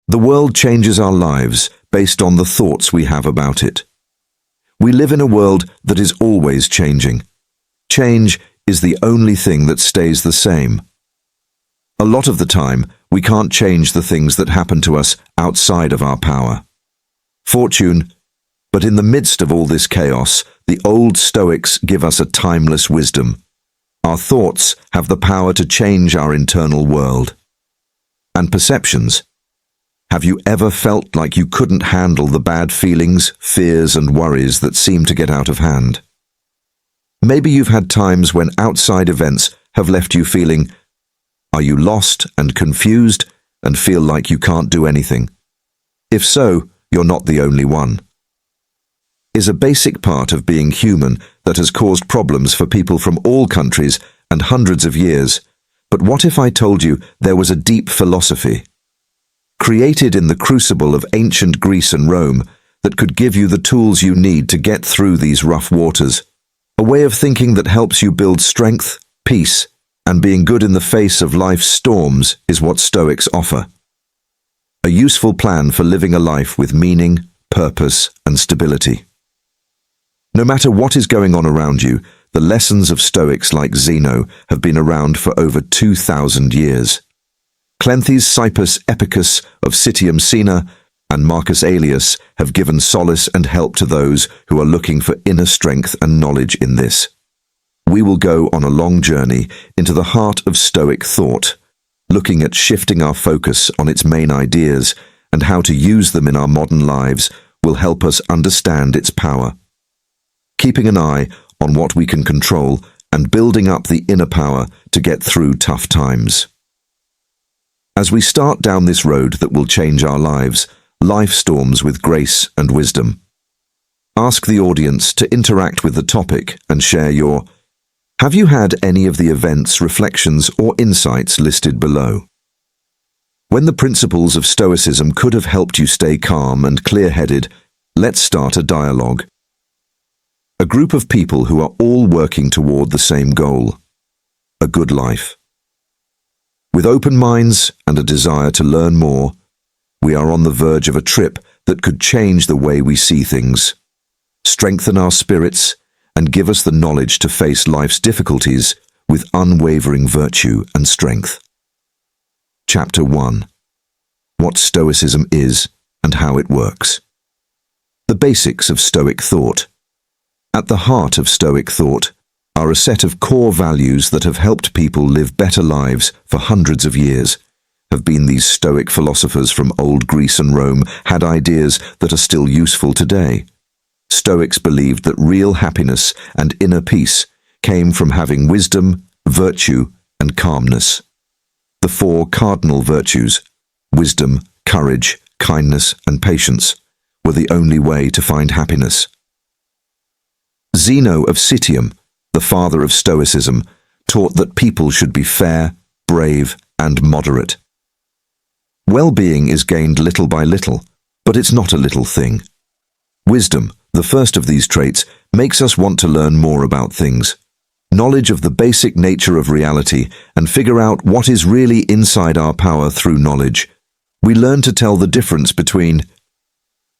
The world changes our lives based on the thoughts we have about it. We live in a world that is always changing. Change is the only thing that stays the same. A lot of the time, we can't change the things that happen to us outside of our power. Fortune, but in the midst of all this chaos, the old Stoics give us a timeless wisdom. Our thoughts have the power to change our internal world. And perceptions. Have you ever felt like you couldn't handle the bad feelings, fears, and worries that seem to get out of hand? Maybe you've had times when outside events have left you feeling, are you lost and confused and feel like you can't do anything? If so, you're not the only one. Is a basic part of being human that has caused problems for people from all countries and hundreds of years. But what if I told you there was a deep philosophy, created in the crucible of ancient Greece and Rome, that could give you the tools you need to get through these rough waters? A way of thinking that helps you build strength, peace, and being good in the face of life's storms is what Stoics offer. A useful plan for living a life with meaning, purpose, and stability. No matter what is going on around you, the lessons of Stoics like Zeno have been around for over 2,000 years. Cleanthes Cypus Epicus of Citium Sina and Marcus Aurelius have given solace and help to those who are looking for inner strength and knowledge in this. We will go on a long journey into the heart of Stoic thought, looking at shifting our focus on its main ideas and how to use them in our modern lives will help us understand its power. Keeping an eye on what we can control and building up the inner power to get through tough times. As we start down this road that will change our lives, life storms with grace and wisdom. Ask the audience to interact with the topic and share your Have you had any of the events, reflections, or insights listed below? When the principles of Stoicism could have helped you stay calm and clear-headed, let's start a dialogue. A group of people who are all working toward the same goal, a good life. With open minds and a desire to learn more, we are on the verge of a trip that could change the way we see things, strengthen our spirits, and give us the knowledge to face life's difficulties with unwavering virtue and strength. Chapter 1. What Stoicism is and how it works. The basics of Stoic thought. At the heart of Stoic thought are a set of core values that have helped people live better lives for hundreds of years. Have been these Stoic philosophers from old Greece and Rome had ideas that are still useful today. Stoics believed that real happiness and inner peace came from having wisdom, virtue, and calmness. The four cardinal virtues, wisdom, courage, kindness, and patience, were the only way to find happiness. Zeno of Citium, the father of Stoicism, taught that people should be fair, brave, and moderate. Well-being is gained little by little, but it's not a little thing. Wisdom, the first of these traits, makes us want to learn more about things. Knowledge of the basic nature of reality and figure out what is really inside our power through knowledge. We learn to tell the difference between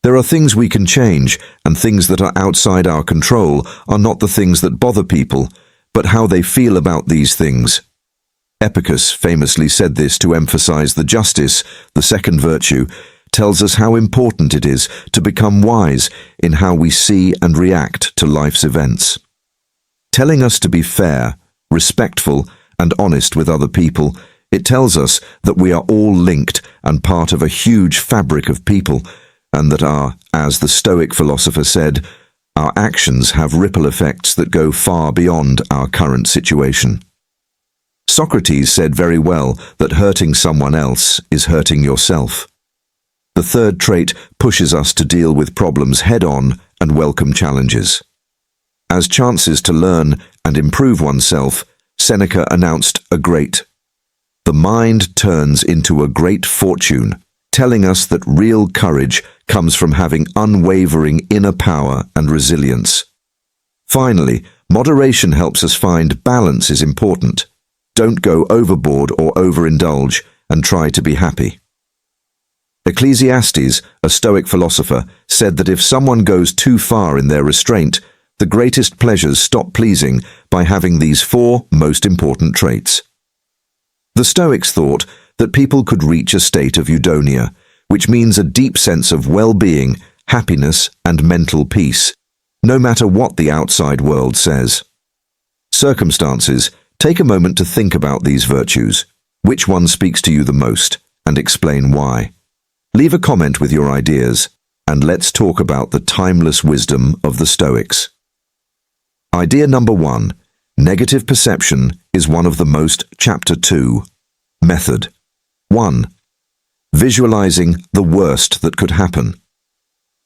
there are things we can change, and things that are outside our control are not the things that bother people, but how they feel about these things. Epicus famously said this to emphasize the justice, the second virtue, tells us how important it is to become wise in how we see and react to life's events. Telling us to be fair, respectful, and honest with other people, it tells us that we are all linked and part of a huge fabric of people, and that as the Stoic philosopher said, our actions have ripple effects that go far beyond our current situation. Socrates said very well that hurting someone else is hurting yourself. The third trait pushes us to deal with problems head-on and welcome challenges. As chances to learn and improve oneself, Seneca announced the mind turns into a great fortune, telling us that real courage comes from having unwavering inner power and resilience. Finally, moderation helps us find balance is important. Don't go overboard or overindulge, and try to be happy. Ecclesiastes, a Stoic philosopher, said that if someone goes too far in their restraint, the greatest pleasures stop pleasing by having these four most important traits. The Stoics thought that people could reach a state of eudaimonia, which means a deep sense of well-being, happiness, and mental peace, no matter what the outside world says. Circumstances, take a moment to think about these virtues. Which one speaks to you the most, and explain why. Leave a comment with your ideas, and let's talk about the timeless wisdom of the Stoics. Idea number 1. Negative perception is one of the most. Chapter 2. Method. 1. Visualizing the worst that could happen.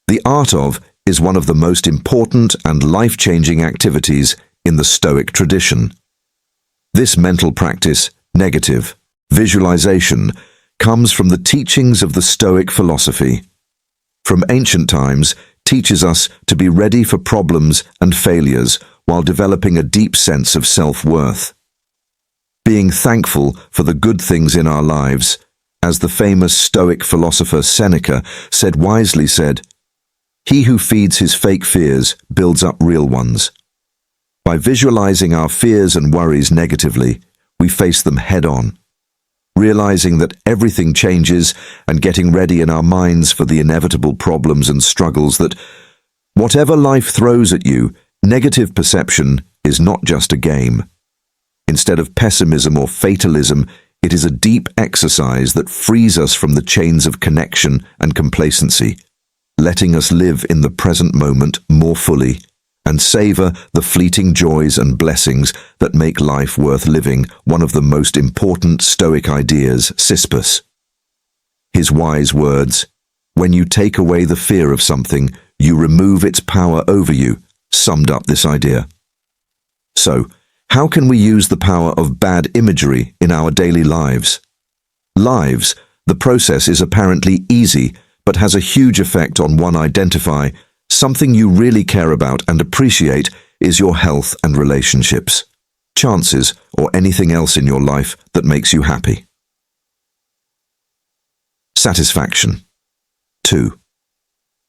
The art of is one of the most important and life-changing activities in the Stoic tradition. This mental practice, negative visualization, comes from the teachings of the Stoic philosophy. From ancient times, teaches us to be ready for problems and failures while developing a deep sense of self-worth. Being thankful for the good things in our lives, as the famous Stoic philosopher Seneca wisely said, "He who feeds his fake fears builds up real ones." By visualizing our fears and worries negatively, we face them head-on. Realizing that everything changes and getting ready in our minds for the inevitable problems and struggles that, whatever life throws at you, negative perception is not just a game. Instead of pessimism or fatalism, it is a deep exercise that frees us from the chains of connection and complacency, letting us live in the present moment more fully and savor the fleeting joys and blessings that make life worth living. One of the most important Stoic ideas, Sisyphus. His wise words, "When you take away the fear of something, you remove its power over you," summed up this idea. So, how can we use the power of bad imagery in our daily lives? The process is apparently easy, but has a huge effect on one. Identify something you really care about and appreciate is your health and relationships, chances, or anything else in your life that makes you happy. Satisfaction. 2.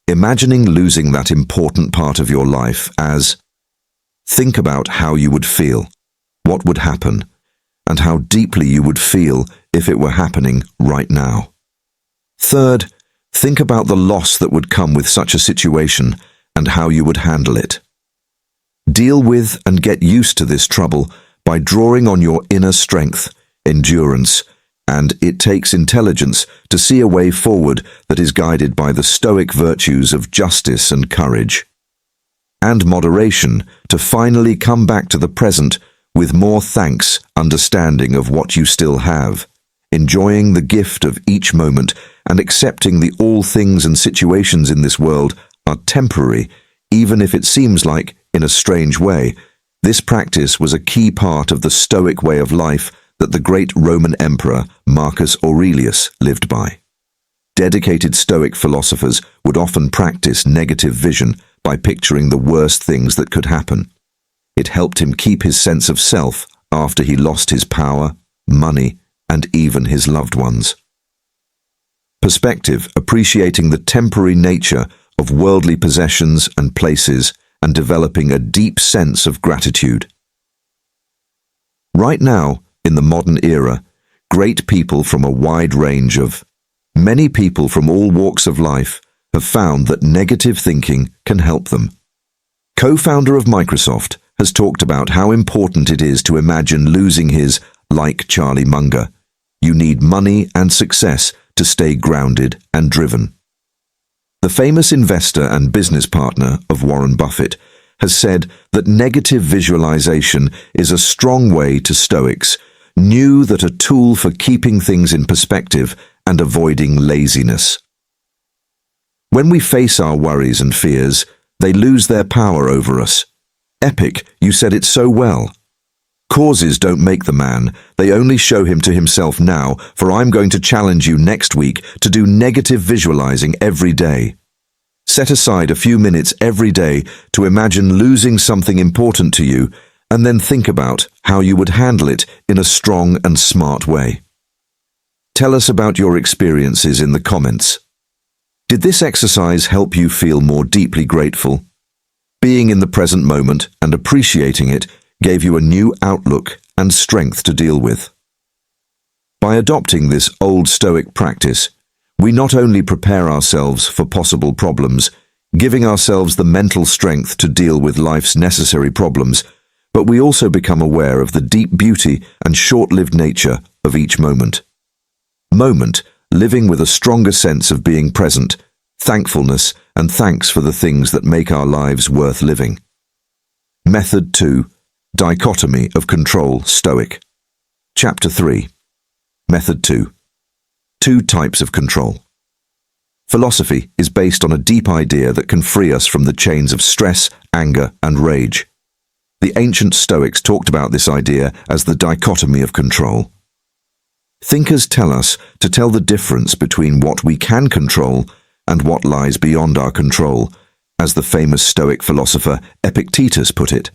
Imagining losing that important part of your life as, think about how you would feel, what would happen, and how deeply you would feel if it were happening right now. Third, think about the loss that would come with such a situation and how you would handle it. Deal with and get used to this trouble by drawing on your inner strength, endurance, and it takes intelligence to see a way forward that is guided by the Stoic virtues of justice and courage, and moderation to finally come back to the present with more thanks, understanding of what you still have, enjoying the gift of each moment and accepting that all things and situations in this world are temporary, even if it seems like, in a strange way. This practice was a key part of the Stoic way of life that the great Roman emperor Marcus Aurelius lived by. Dedicated Stoic philosophers would often practice negative vision by picturing the worst things that could happen. It helped him keep his sense of self after he lost his power, money, and even his loved ones. Perspective, appreciating the temporary nature of worldly possessions and places and developing a deep sense of gratitude. Right now, in the modern era, great people from a wide range of many people from all walks of life have found that negative thinking can help them. Co-founder of Microsoft has talked about how important it is to imagine losing his, like Charlie Munger. You need money and success to stay grounded and driven. The famous investor and business partner of Warren Buffett has said that negative visualization is a strong way to Stoics, knew that a tool for keeping things in perspective and avoiding laziness. When we face our worries and fears, they lose their power over us. Epic, you said it so well. Causes don't make the man, they only show him to himself now, for I'm going to challenge you next week to do negative visualizing every day. Set aside a few minutes every day to imagine losing something important to you, and then think about how you would handle it in a strong and smart way. Tell us about your experiences in the comments. Did this exercise help you feel more deeply grateful? Being in the present moment and appreciating it gave you a new outlook and strength to deal with. By adopting this old Stoic practice, we not only prepare ourselves for possible problems, giving ourselves the mental strength to deal with life's necessary problems, but we also become aware of the deep beauty and short-lived nature of each moment. Living with a stronger sense of being present, thankfulness, and thanks for the things that make our lives worth living. Method 2. Dichotomy of Control, Stoic. Chapter 3. Method 2. 2 types of control. Philosophy is based on a deep idea that can free us from the chains of stress, anger, and rage. The ancient Stoics talked about this idea as the dichotomy of control. Thinkers tell us to tell the difference between what we can control and what lies beyond our control, as the famous Stoic philosopher Epictetus put it.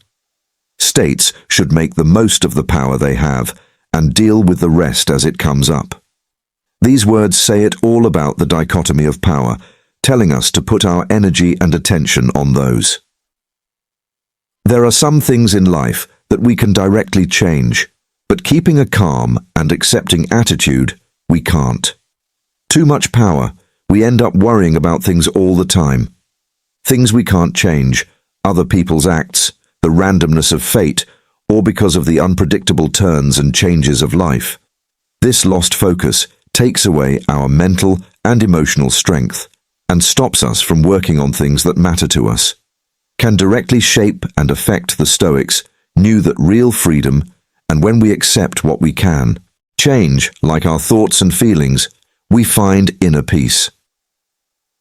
States should make the most of the power they have and deal with the rest as it comes up. These words say it all about the dichotomy of power, telling us to put our energy and attention on those. There are some things in life that we can directly change, but keeping a calm and accepting attitude, we can't. Too much power, we end up worrying about things all the time. Things we can't change, other people's acts, the randomness of fate, or because of the unpredictable turns and changes of life. This lost focus takes away our mental and emotional strength and stops us from working on things that matter to us. Can directly shape and affect the Stoics knew that real freedom, and when we accept what we can change, like our thoughts and feelings, we find inner peace.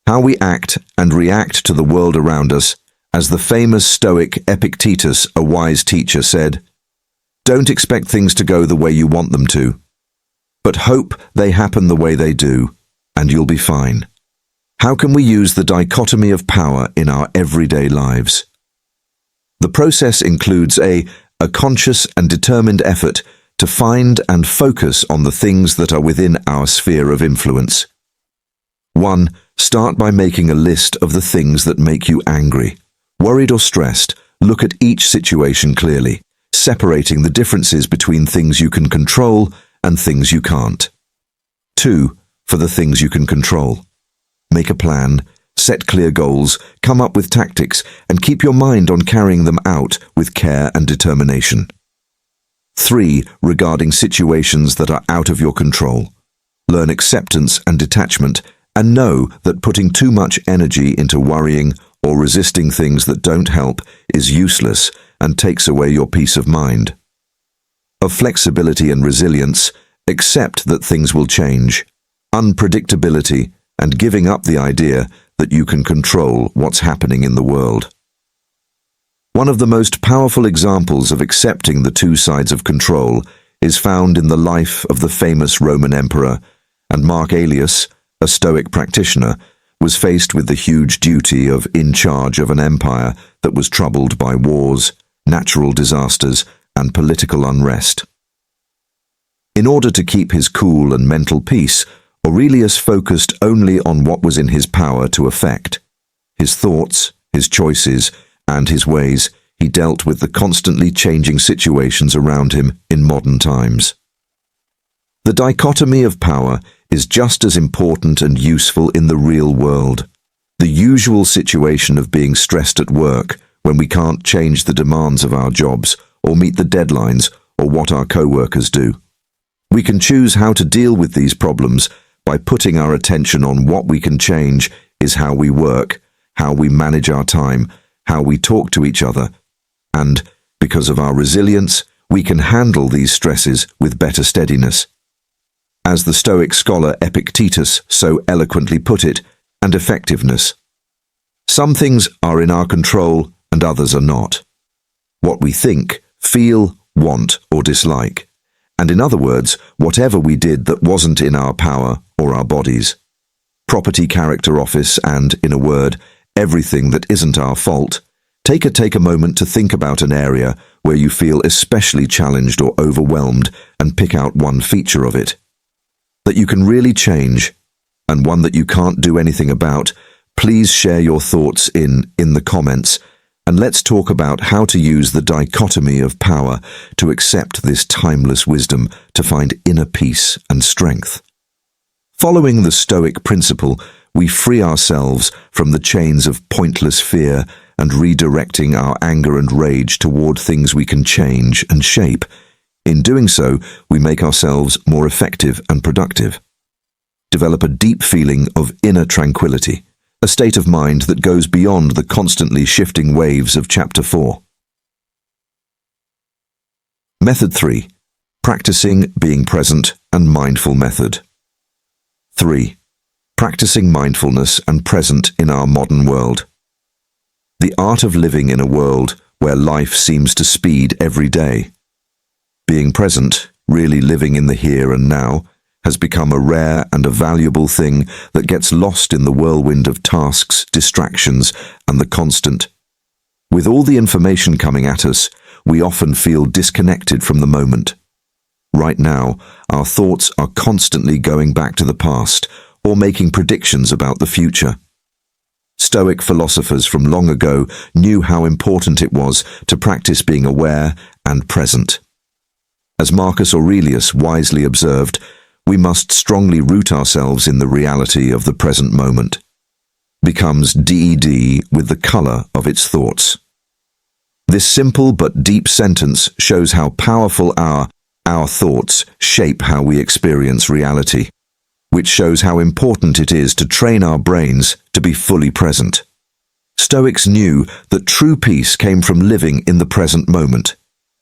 How we act and react to the world around us, as the famous Stoic Epictetus, a wise teacher, said, "Don't expect things to go the way you want them to, but hope they happen the way they do, and you'll be fine." How can we use the dichotomy of power in our everyday lives? The process includes a conscious and determined effort to find and focus on the things that are within our sphere of influence. 1. Start by making a list of the things that make you angry. Worried or stressed, look at each situation clearly, separating the differences between things you can control and things you can't. 2. For the things you can control. Make a plan, set clear goals, come up with tactics, and keep your mind on carrying them out with care and determination. 3. Regarding situations that are out of your control. Learn acceptance and detachment, and know that putting too much energy into worrying or resisting things that don't help is useless and takes away your peace of mind. Of flexibility and resilience, accept that things will change. Unpredictability, and giving up the idea that you can control what's happening in the world. One of the most powerful examples of accepting the two sides of control is found in the life of the famous Roman emperor, and Mark Aurelius, a Stoic practitioner, was faced with the huge duty of in charge of an empire that was troubled by wars, natural disasters, and political unrest. In order to keep his cool and mental peace, Aurelius focused only on what was in his power to effect. His thoughts, his choices, and his ways, he dealt with the constantly changing situations around him in modern times. The dichotomy of power is just as important and useful in the real world. The usual situation of being stressed at work when we can't change the demands of our jobs or meet the deadlines or what our co-workers do. We can choose how to deal with these problems by putting our attention on what we can change is how we work, how we manage our time, how we talk to each other, and, because of our resilience, we can handle these stresses with better steadiness. As the Stoic scholar Epictetus so eloquently put it, and effectiveness. Some things are in our control and others are not. What we think, feel, want, or dislike. And in other words, whatever we did that wasn't in our power or our bodies. Property, character, office, and, in a word, everything that isn't our fault. Take a moment to think about an area where you feel especially challenged or overwhelmed and pick out one feature of it that you can really change. and one that you can't do anything about, please share your thoughts in the comments, and let's talk about how to use the dichotomy of power to accept this timeless wisdom to find inner peace and strength. Following the Stoic principle, we free ourselves from the chains of pointless fear and redirecting our anger and rage toward things we can change and shape. In doing so, we make ourselves more effective and productive. Develop a deep feeling of inner tranquility, a state of mind that goes beyond the constantly shifting waves of Chapter 4. Method 3. Practicing being present and mindful method. 3. Practicing mindfulness and present in our modern world. The art of living in a world where life seems to speed every day. Being present, really living in the here and now, has become a rare and a valuable thing that gets lost in the whirlwind of tasks, distractions, and the constant. With all the information coming at us, we often feel disconnected from the moment. Right now, our thoughts are constantly going back to the past or making predictions about the future. Stoic philosophers from long ago knew how important it was to practice being aware and present. As Marcus Aurelius wisely observed, we must strongly root ourselves in the reality of the present moment. Becomes DED with the color of its thoughts. This simple but deep sentence shows how powerful our thoughts shape how we experience reality, which shows how important it is to train our brains to be fully present. Stoics knew that true peace came from living in the present moment.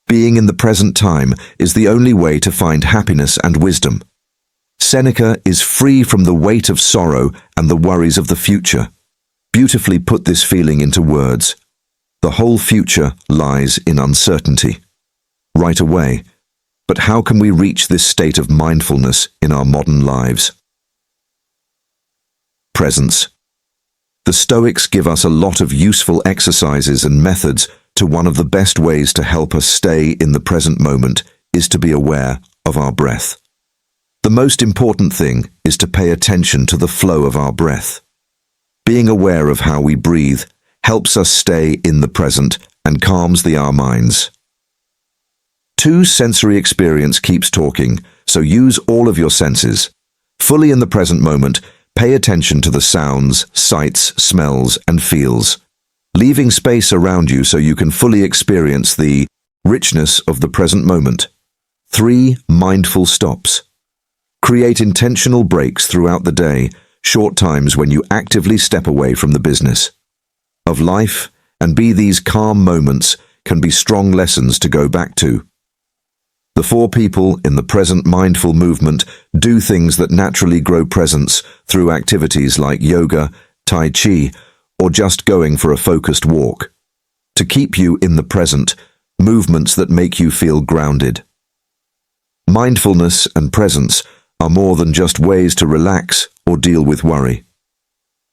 Being in the present time is the only way to find happiness and wisdom. Seneca is free from the weight of sorrow and the worries of the future. Beautifully put this feeling into words. The whole future lies in uncertainty. Right away. But how can we reach this state of mindfulness in our modern lives? Presence. The Stoics give us a lot of useful exercises and methods to one of the best ways to help us stay in the present moment is to be aware of our breath. The most important thing is to pay attention to the flow of our breath. Being aware of how we breathe helps us stay in the present and calms our minds. 2. Sensory experience keeps talking, so use all of your senses. Fully in the present moment, pay attention to the sounds, sights, smells, and feels, leaving space around you so you can fully experience the richness of the present moment. 3. Mindful stops. Create intentional breaks throughout the day, short times when you actively step away from the business of life, and these calm moments can be strong lessons to go back to. The 4 people in the present mindful movement do things that naturally grow presence through activities like yoga, tai chi, or just going for a focused walk. To keep you in the present, movements that make you feel grounded. Mindfulness and presence are more than just ways to relax or deal with worry.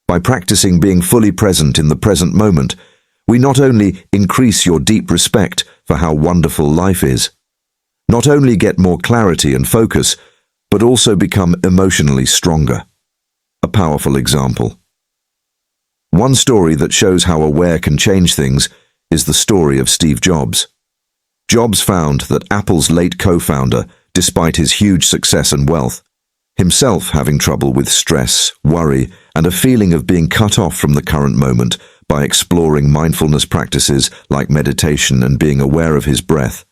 By practicing being fully present in the present moment, we not only increase your deep respect for how wonderful life is, not only get more clarity and focus, but also become emotionally stronger. A powerful example. One story that shows how aware can change things is the story of Steve Jobs. Jobs found that Apple's late co-founder, despite his huge success and wealth, himself having trouble with stress, worry, and a feeling of being cut off from the current moment by exploring mindfulness practices like meditation and being aware of his breath,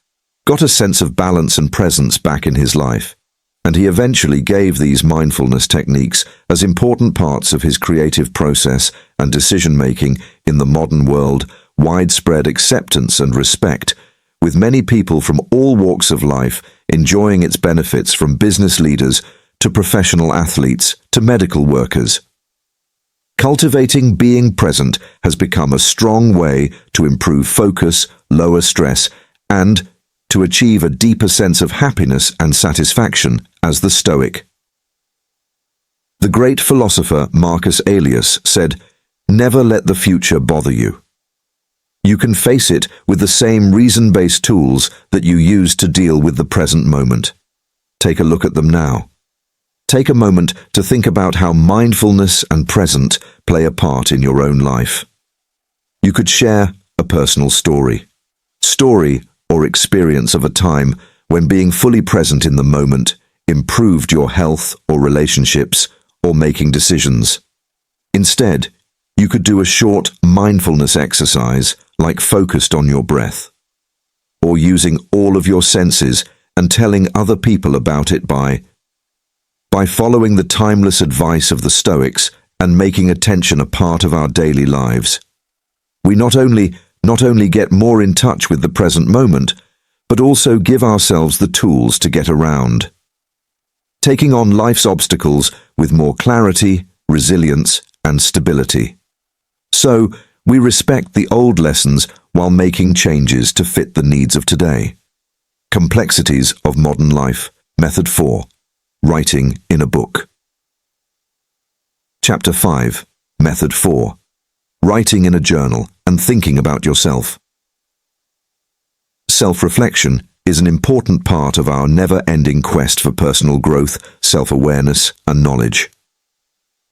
got a sense of balance and presence back in his life, and he eventually gave these mindfulness techniques as important parts of his creative process and decision-making in the modern world widespread acceptance and respect, with many people from all walks of life enjoying its benefits, from business leaders to professional athletes to medical workers. Cultivating being present has become a strong way to improve focus, lower stress, and to achieve a deeper sense of happiness and satisfaction as the Stoic. The great philosopher Marcus Aurelius said, "Never let the future bother you. You can face it with the same reason-based tools that you use to deal with the present moment. Take a look at them now. take a moment to think about how mindfulness and present play a part in your own life. You could share a personal story or experience of a time when being fully present in the moment improved your health or relationships or making decisions. Instead, you could do a short mindfulness exercise like focused on your breath, or using all of your senses and telling other people about it by following the timeless advice of the Stoics and making attention a part of our daily lives. We not only get more in touch with the present moment, but also give ourselves the tools to get around, taking on life's obstacles with more clarity, resilience, and stability. So, we respect the old lessons while making changes to fit the needs of today. Complexities of Modern Life, Method 4. Writing in a Book. Chapter 5, Method 4. Writing in a journal and thinking about yourself. Self-reflection is an important part of our never-ending quest for personal growth, self-awareness, and knowledge.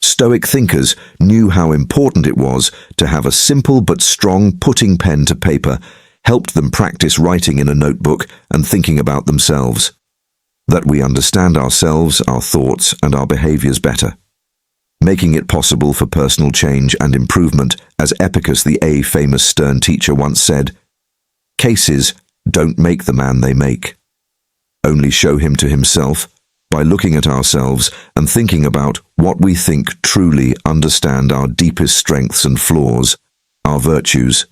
Stoic thinkers knew how important it was to have a simple but strong putting pen to paper helped them practice writing in a notebook and thinking about themselves, that we understand ourselves, our thoughts, and our behaviors better, making it possible for personal change and improvement, as Epicus, the famous stern teacher, once said, "Cases don't make the man they make. Only show him to himself by looking at ourselves and thinking about what we think truly understand our deepest strengths and flaws, our virtues."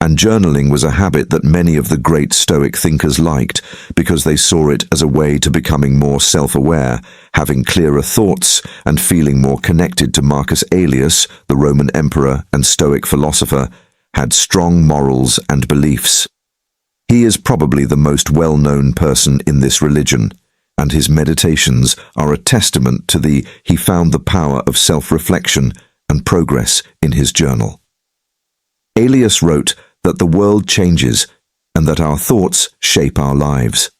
And journaling was a habit that many of the great Stoic thinkers liked because they saw it as a way to becoming more self-aware, having clearer thoughts, and feeling more connected to. Marcus Aurelius, the Roman emperor and Stoic philosopher, had strong morals and beliefs. He is probably the most well-known person in this religion, and his meditations are a testament to he found the power of self-reflection and progress in his journal. Aurelius wrote that the world changes and that our thoughts shape our lives.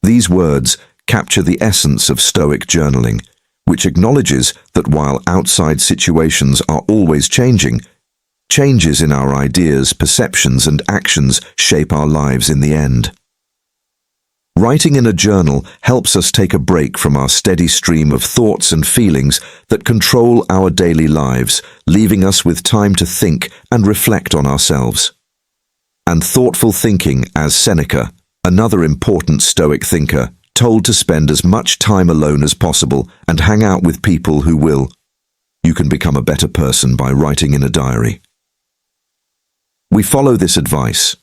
These words capture the essence of Stoic journaling, which acknowledges that while outside situations are always changing, changes in our ideas, perceptions, and actions shape our lives in the end. Writing in a journal helps us take a break from our steady stream of thoughts and feelings that control our daily lives, leaving us with time to think and reflect on ourselves. And thoughtful thinking, as Seneca, another important Stoic thinker, told to spend as much time alone as possible and hang out with people who will. You can become a better person by writing in a diary. We follow this advice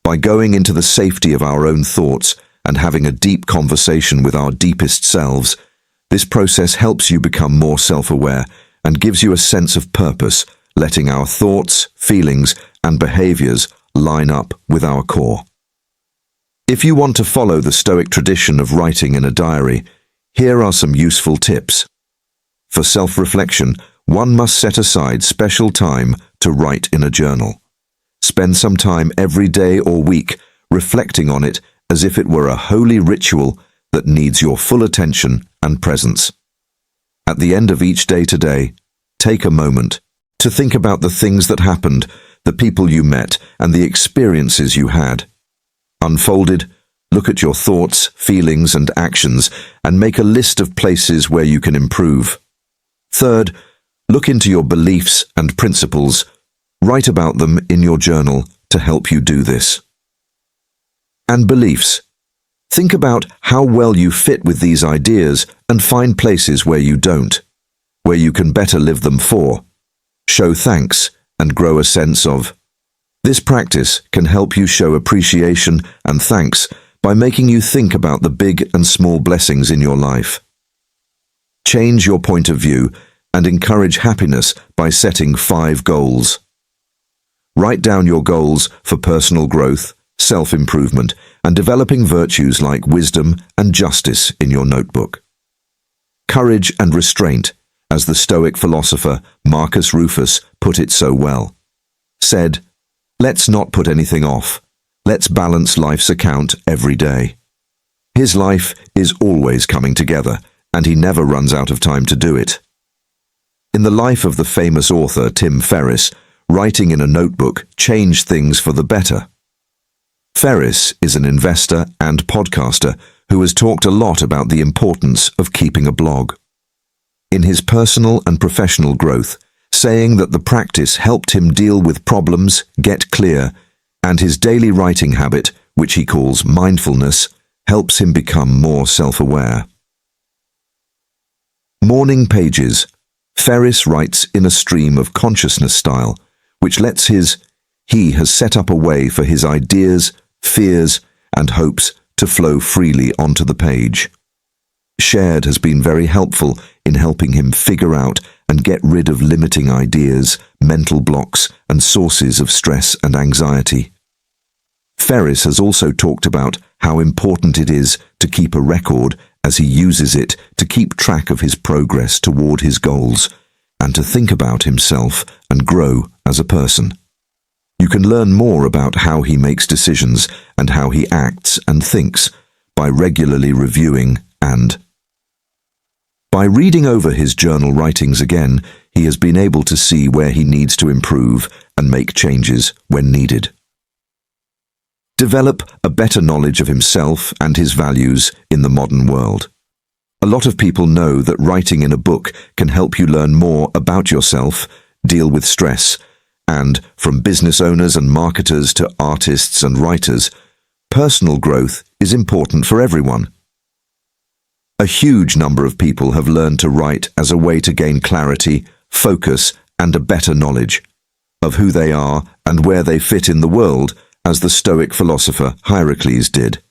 by going into the safety of our own thoughts and having a deep conversation with our deepest selves. This process helps you become more self-aware and gives you a sense of purpose, letting our thoughts, feelings, and behaviors line up with our core. If you want to follow the Stoic tradition of writing in a diary, here are some useful tips. For self-reflection, one must set aside special time to write in a journal. Spend some time every day or week reflecting on it as if it were a holy ritual that needs your full attention and presence. At the end of each day today, take a moment to think about the things that happened, the people you met, and the experiences you had. Unfolded, look at your thoughts, feelings, and actions, and make a list of places where you can improve. Third, look into your beliefs and principles. Write about them in your journal to help you do this. And beliefs. Think about how well you fit with these ideas and find places where you don't, where you can better live them for. Show thanks and grow a sense of. This practice can help you show appreciation and thanks by making you think about the big and small blessings in your life. Change your point of view and encourage happiness by setting 5 goals. Write down your goals for personal growth, self-improvement, and developing virtues like wisdom and justice in your notebook. Courage and restraint, as the Stoic philosopher Marcus Rufus put it so well, said, "Let's not put anything off. Let's balance life's account every day." His life is always coming together, and he never runs out of time to do it. In the life of the famous author Tim Ferriss, writing in a notebook changed things for the better. Ferriss is an investor and podcaster who has talked a lot about the importance of keeping a blog. In his personal and professional growth, saying that the practice helped him deal with problems, get clear, and his daily writing habit, which he calls mindfulness, helps him become more self-aware. Morning pages. Ferriss writes in a stream of consciousness style, which lets he has set up a way for his ideas, fears, and hopes to flow freely onto the page. Shared has been very helpful in helping him figure out and get rid of limiting ideas, mental blocks, and sources of stress and anxiety. Ferriss has also talked about how important it is to keep a record as he uses it to keep track of his progress toward his goals and to think about himself and grow as a person. You can learn more about how he makes decisions and how he acts and thinks by regularly reviewing and by reading over his journal writings again. He has been able to see where he needs to improve and make changes when needed. Develop a better knowledge of himself and his values in the modern world. A lot of people know that writing in a book can help you learn more about yourself, deal with stress, and, from business owners and marketers to artists and writers, personal growth is important for everyone. A huge number of people have learned to write as a way to gain clarity, focus, and a better knowledge of who they are and where they fit in the world, as the Stoic philosopher Hierocles did.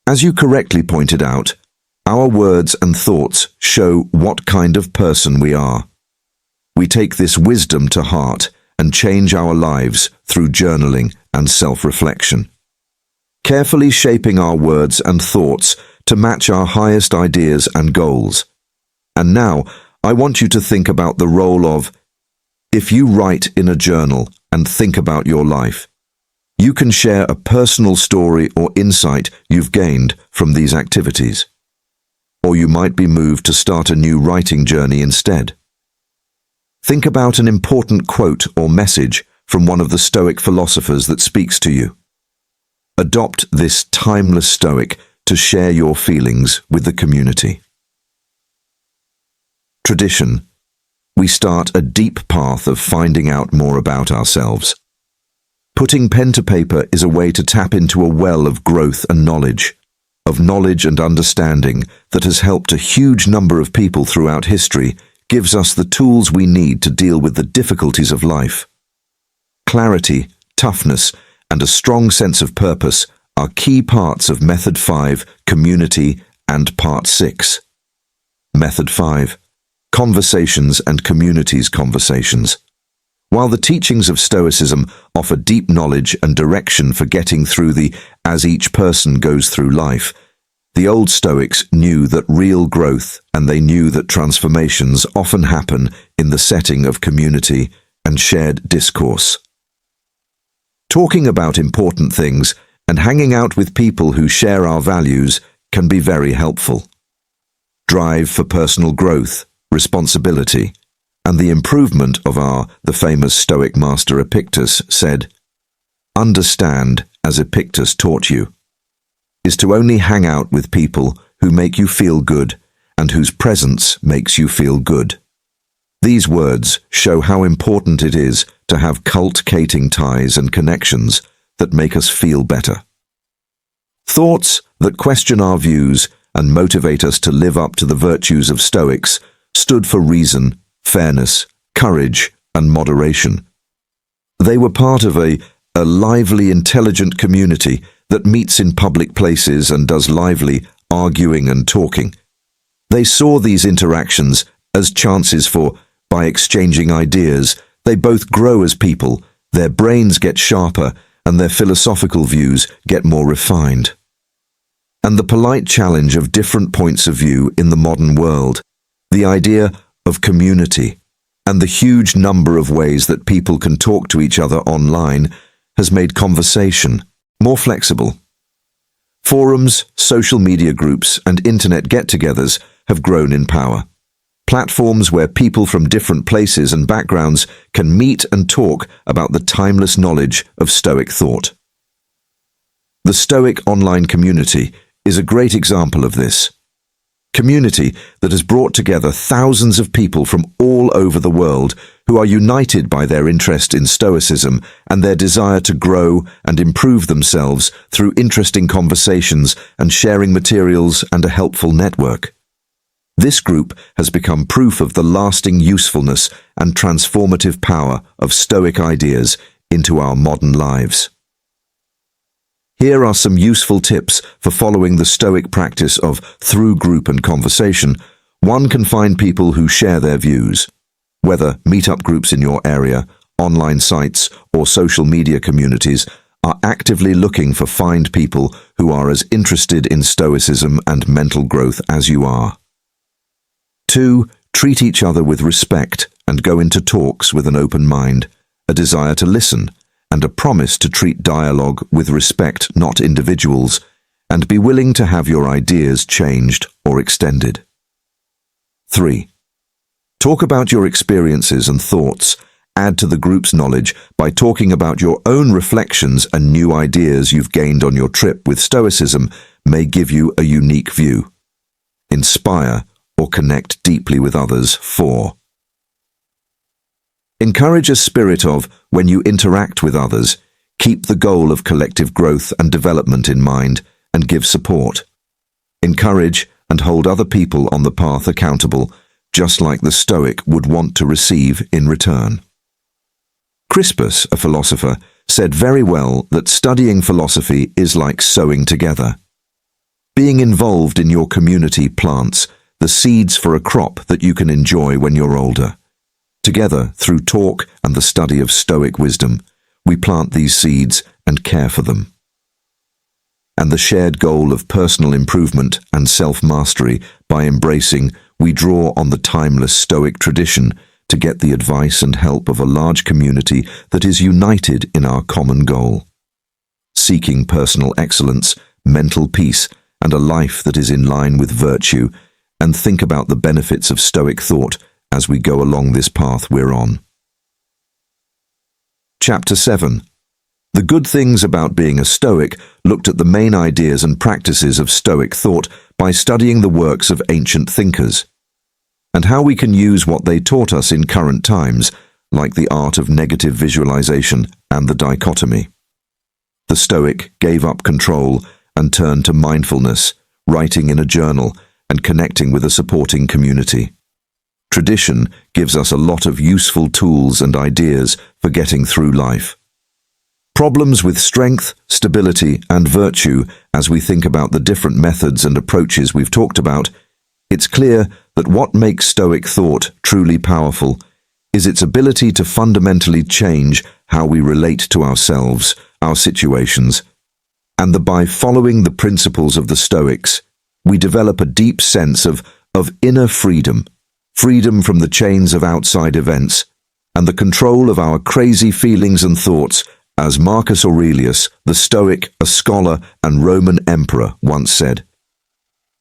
As you correctly pointed out, our words and thoughts show what kind of person we are. We take this wisdom to heart and change our lives through journaling and self-reflection, carefully shaping our words and thoughts to match our highest ideas and goals. And now, I want you to think about the role of, if you write in a journal and think about your life, you can share a personal story or insight you've gained from these activities. Or you might be moved to start a new writing journey instead. Think about an important quote or message from one of the Stoic philosophers that speaks to you. Adopt this timeless Stoic to share your feelings with the community. Tradition. We start a deep path of finding out more about ourselves. Putting pen to paper is a way to tap into a well of growth and knowledge and understanding that has helped a huge number of people throughout history, gives us the tools we need to deal with the difficulties of life. Clarity, toughness, and a strong sense of purpose are key parts of Method 5, Community, and Part 6. Method 5, Conversations and Communities Conversations. While the teachings of Stoicism offer deep knowledge and direction for getting through the as each person goes through life, the old Stoics knew that real growth and they knew that transformations often happen in the setting of community and shared discourse. Talking about important things and hanging out with people who share our values can be very helpful. Drive for personal growth, responsibility, and the improvement of the famous Stoic master Epictetus said, "Understand, as Epictetus taught you, is to only hang out with people who make you feel good and whose presence makes you feel good." These words show how important it is to have cultivating ties and connections that make us feel better. Thoughts that question our views and motivate us to live up to the virtues of Stoics stood for reason, fairness, courage, and moderation. They were part of a lively, intelligent community that meets in public places and does lively arguing and talking. They saw these interactions as chances for, by exchanging ideas, they both grow as people, their brains get sharper, and their philosophical views get more refined. And the polite challenge of different points of view in the modern world, the idea of community, and the huge number of ways that people can talk to each other online, has made conversation more flexible. Forums, social media groups, and internet get-togethers have grown in power. Platforms where people from different places and backgrounds can meet and talk about the timeless knowledge of Stoic thought. The Stoic online community is a great example of this. Community that has brought together thousands of people from all over the world who are united by their interest in Stoicism and their desire to grow and improve themselves through interesting conversations and sharing materials and a helpful network. This group has become proof of the lasting usefulness and transformative power of Stoic ideas into our modern lives. Here are some useful tips for following the Stoic practice of through group and conversation. One can find people who share their views. Whether meetup groups in your area, online sites, or social media communities are actively looking for find people who are as interested in Stoicism and mental growth as you are. 2. Treat each other with respect and go into talks with an open mind, a desire to listen, and a promise to treat dialogue with respect, not individuals, and be willing to have your ideas changed or extended. 3. Talk about your experiences and thoughts. Add to the group's knowledge by talking about your own reflections, and new ideas you've gained on your trip with Stoicism may give you a unique view. Inspire or connect deeply with others. 4. Encourage a spirit of, when you interact with others, keep the goal of collective growth and development in mind and give support. Encourage and hold other people on the path accountable, just like the Stoic would want to receive in return. Crispus, a philosopher, said very well that studying philosophy is like sewing together. Being involved in your community plants the seeds for a crop that you can enjoy when you're older. Together, through talk and the study of Stoic wisdom, we plant these seeds and care for them. And the shared goal of personal improvement and self-mastery, by embracing, we draw on the timeless Stoic tradition to get the advice and help of a large community that is united in our common goal. Seeking personal excellence, mental peace, and a life that is in line with virtue, and think about the benefits of Stoic thought as we go along this path we're on. Chapter 7. The good things about being a Stoic looked at the main ideas and practices of Stoic thought by studying the works of ancient thinkers, and how we can use what they taught us in current times, like the art of negative visualization and the dichotomy. The Stoic gave up control and turned to mindfulness, writing in a journal, and connecting with a supporting community. Tradition gives us a lot of useful tools and ideas for getting through life. Problems with strength, stability, and virtue. As we think about the different methods and approaches we've talked about, it's clear that what makes Stoic thought truly powerful is its ability to fundamentally change how we relate to ourselves, our situations, and that by following the principles of the Stoics, we develop a deep sense of inner freedom, freedom from the chains of outside events, and the control of our crazy feelings and thoughts. As Marcus Aurelius, the Stoic, a scholar and Roman emperor, once said,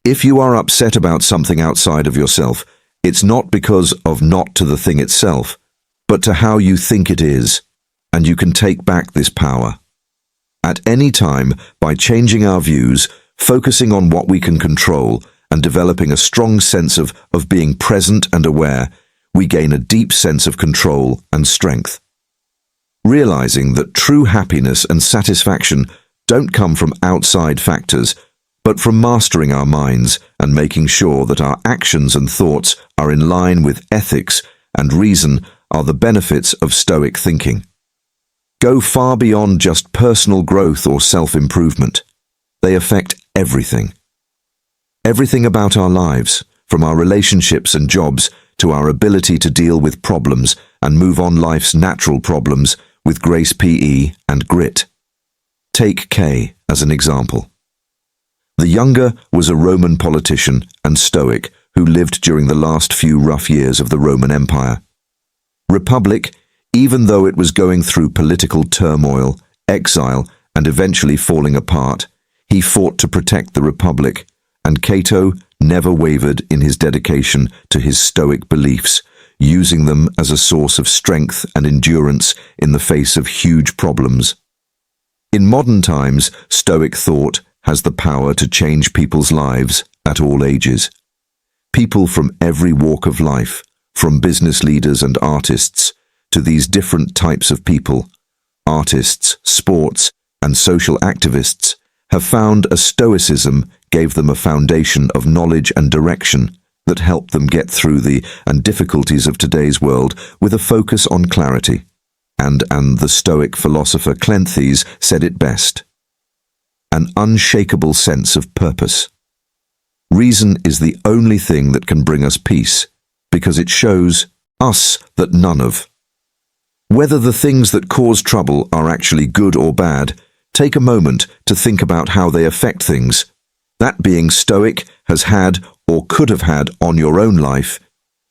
"If you are upset about something outside of yourself, it's not because of not to the thing itself, but to how you think it is, and you can take back this power. At any time, by changing our views, focusing on what we can control, and developing a strong sense of being present and aware, we gain a deep sense of control and strength. Realizing that true happiness and satisfaction don't come from outside factors, but from mastering our minds and making sure that our actions and thoughts are in line with ethics and reason are the benefits of Stoic thinking. Go far beyond just personal growth or self-improvement. They affect everything. Everything about our lives, from our relationships and jobs to our ability to deal with problems and move on life's natural problems with grace, PE, and grit. Take K as an example. The younger was a Roman politician and Stoic who lived during the last few rough years of the Roman Empire. Republic, even though it was going through political turmoil, exile, and eventually falling apart, he fought to protect the Republic, and Cato, never wavered in his dedication to his Stoic beliefs, using them as a source of strength and endurance in the face of huge problems. In modern times, Stoic thought has the power to change people's lives at all ages. People from every walk of life, from business leaders and artists to these different types of people, artists, sports, and social activists, have found a Stoicism gave them a foundation of knowledge and direction that helped them get through the difficulties of today's world with a focus on clarity. And the Stoic philosopher Cleanthes said it best: an unshakable sense of purpose. Reason is the only thing that can bring us peace, because it shows us that none of. Whether the things that cause trouble are actually good or bad, take a moment to think about how they affect things. That being Stoic has had or could have had on your own life.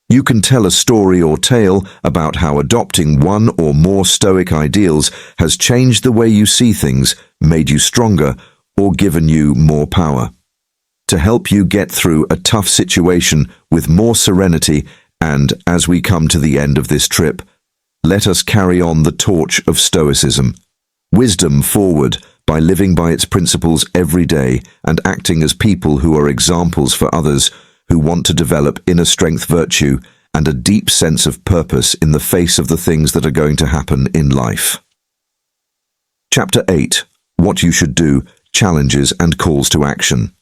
You can tell a story or tale about how adopting one or more Stoic ideals has changed the way you see things, made you stronger, or given you more power. To help you get through a tough situation with more serenity, and as we come to the end of this trip, let us carry on the torch of Stoicism. Wisdom forward by living by its principles every day and acting as people who are examples for others who want to develop inner strength, virtue, and a deep sense of purpose in the face of the things that are going to happen in life. Chapter 8. What you should do, challenges and calls to action.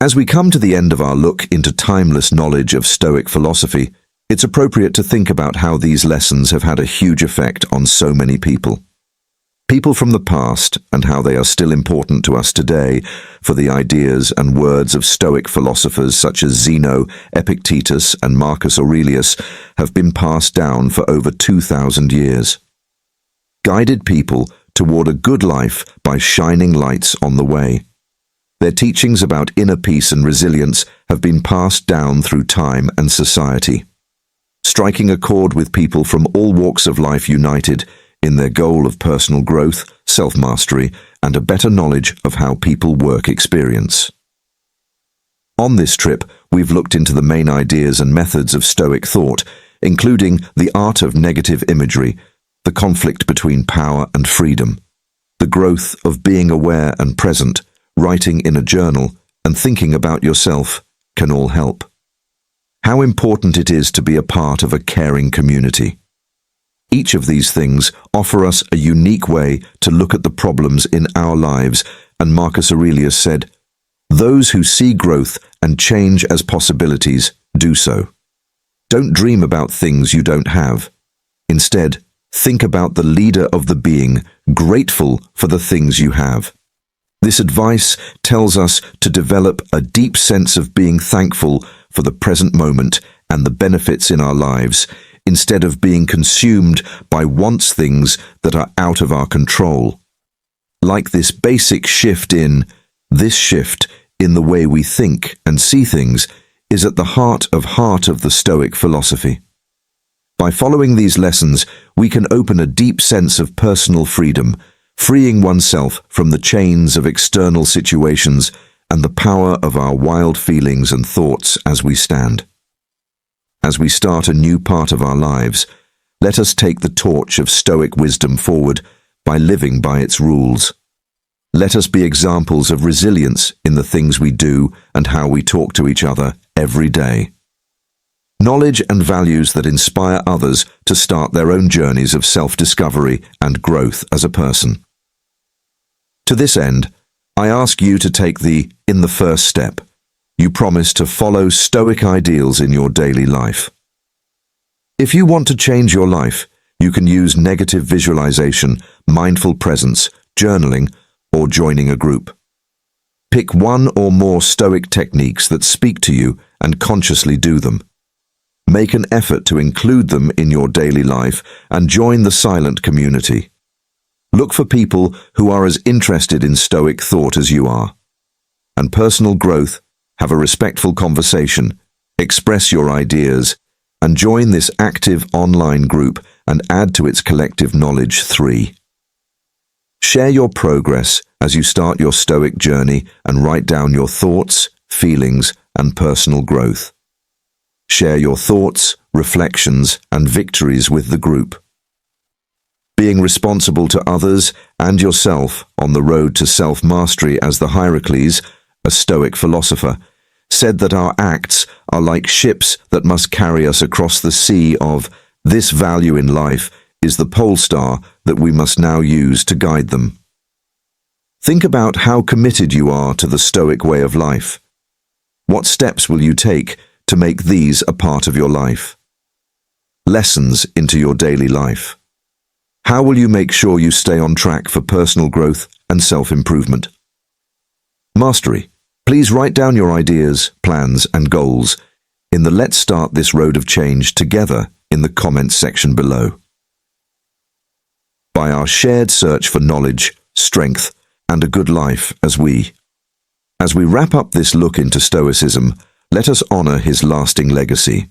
As we come to the end of our look into timeless knowledge of Stoic philosophy, it's appropriate to think about how these lessons have had a huge effect on so many people. People from the past, and how they are still important to us today, for the ideas and words of Stoic philosophers such as Zeno, Epictetus, and Marcus Aurelius have been passed down for over 2,000 years. Guided people toward a good life by shining lights on the way. Their teachings about inner peace and resilience have been passed down through time and society, striking a chord with people from all walks of life united in their goal of personal growth, self-mastery, and a better knowledge of how people work experience. On this trip, we've looked into the main ideas and methods of Stoic thought, including the art of negative imagery, the conflict between power and freedom, the growth of being aware and present, writing in a journal, and thinking about yourself can all help. How important it is to be a part of a caring community. Each of these things offer us a unique way to look at the problems in our lives, and Marcus Aurelius said, "Those who see growth and change as possibilities do so. Don't dream about things you don't have. Instead, think about the leader of the being, grateful for the things you have." This advice tells us to develop a deep sense of being thankful for the present moment and the benefits in our lives, instead of being consumed by wants things that are out of our control. Like this basic shift in the way we think and see things is at the heart of the Stoic philosophy. By following these lessons, we can open a deep sense of personal freedom, freeing oneself from the chains of external situations and the power of our wild feelings and thoughts as we stand. As we start a new part of our lives, let us take the torch of Stoic wisdom forward by living by its rules. Let us be examples of resilience in the things we do and how we talk to each other every day. Knowledge and values that inspire others to start their own journeys of self-discovery and growth as a person. To this end, I ask you to take in the first step. You promise to follow Stoic ideals in your daily life. If you want to change your life, you can use negative visualization, mindful presence, journaling, or joining a group. Pick one or more Stoic techniques that speak to you and consciously do them. Make an effort to include them in your daily life and join the silent community. Look for people who are as interested in Stoic thought as you are. And personal growth, have a respectful conversation, express your ideas, and join this active online group and add to its collective knowledge. 3. Share your progress as you start your Stoic journey and write down your thoughts, feelings, and personal growth. Share your thoughts, reflections, and victories with the group. Being responsible to others and yourself on the road to self-mastery, as the Hierocles, a Stoic philosopher, said that our acts are like ships that must carry us across the sea of this value in life is the pole star that we must now use to guide them. Think about how committed you are to the Stoic way of life. What steps will you take to make these a part of your life? Lessons into your daily life. How will you make sure you stay on track for personal growth and self-improvement? Mastery. Please write down your ideas, plans, and goals in the Let's Start This Road of Change Together in the comments section below. By our shared search for knowledge, strength, and a good life as we wrap up this look into Stoicism, let us honor his lasting legacy.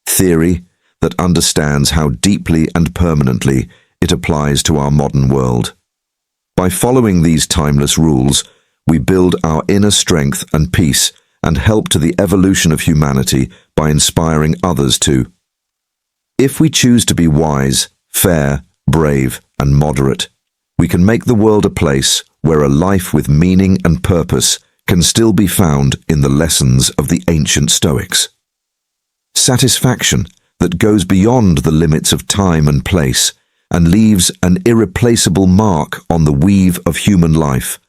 Theory that understands how deeply and permanently it applies to our modern world. By following these timeless rules, we build our inner strength and peace and help to the evolution of humanity by inspiring others to. If we choose to be wise, fair, brave, and moderate, we can make the world a place where a life with meaning and purpose can still be found in the lessons of the ancient Stoics. Satisfaction that goes beyond the limits of time and place and leaves an irreplaceable mark on the weave of human life.